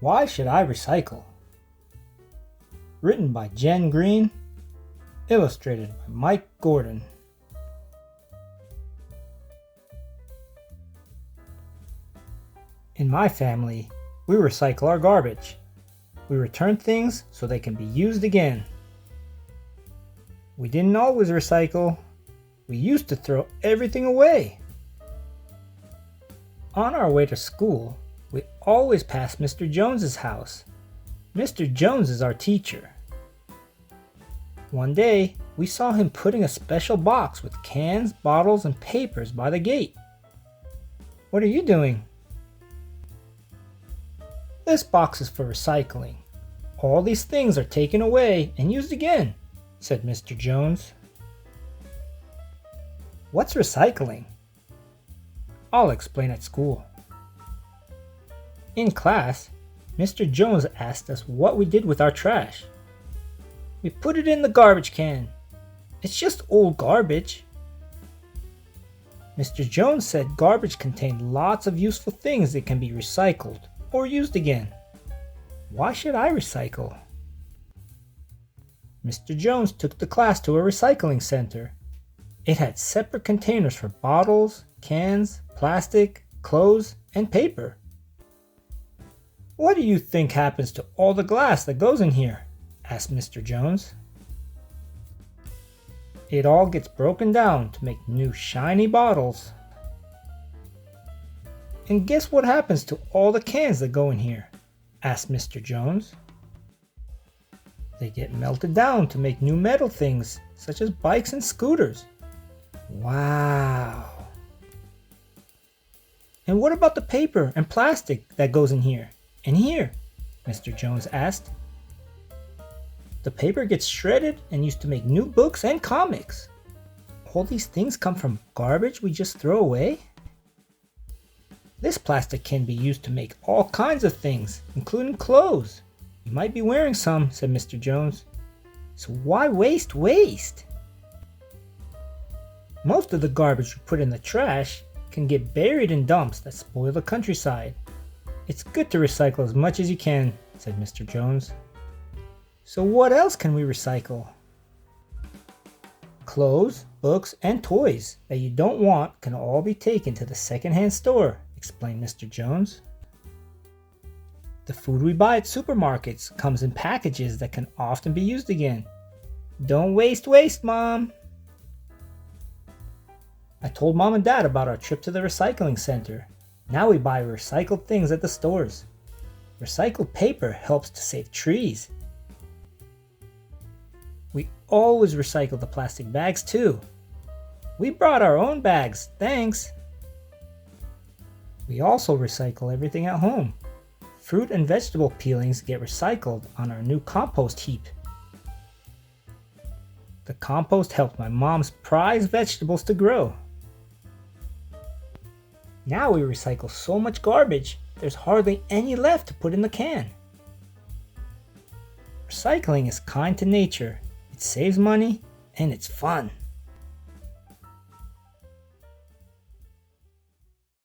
Why should I recycle? Written by Jen Green, illustrated by Mike Gordon. In my family, we recycle our garbage. We return things so they can be used again. We didn't always recycle. We used to throw everything away. On our way to school, we always pass Mr. Jones's house. Mr. Jones is our teacher. One day, we saw him putting a special box with cans, bottles, and papers by the gate. What are you doing? This box is for recycling. All these things are taken away and used again, said Mr. Jones. What's recycling? I'll explain at school. In class, Mr. Jones asked us what we did with our trash. We put it in the garbage can. It's just old garbage. Mr. Jones said garbage contained lots of useful things that can be recycled or used again. Why should I recycle? Mr. Jones took the class to a recycling center. It had separate containers for bottles, cans, plastic, clothes, and paper. What do you think happens to all the glass that goes in here? Asked Mr. Jones. It all gets broken down to make new shiny bottles. And guess what happens to all the cans that go in here? Asked Mr. Jones. They get melted down to make new metal things, such as bikes and scooters. Wow. And what about the paper and plastic that goes in here and here? Mr. Jones asked. The paper gets shredded and used to make new books and comics. All these things come from garbage we just throw away? This plastic can be used to make all kinds of things, including clothes. You might be wearing some, said Mr. Jones. So why waste? Most of the garbage we put in the trash can get buried in dumps that spoil the countryside. It's good to recycle as much as you can, said Mr. Jones. So what else can we recycle? Clothes, books, and toys that you don't want can all be taken to the secondhand store, explained Mr. Jones. The food we buy at supermarkets comes in packages that can often be used again. Don't waste, Mom! I told Mom and Dad about our trip to the recycling center. Now we buy recycled things at the stores. Recycled paper helps to save trees. We always recycle the plastic bags too. We brought our own bags, thanks. We also recycle everything at home. Fruit and vegetable peelings get recycled on our new compost heap. The compost helped my mom's prized vegetables to grow. Now we recycle so much garbage, there's hardly any left to put in the can. Recycling is kind to nature, it saves money, and it's fun.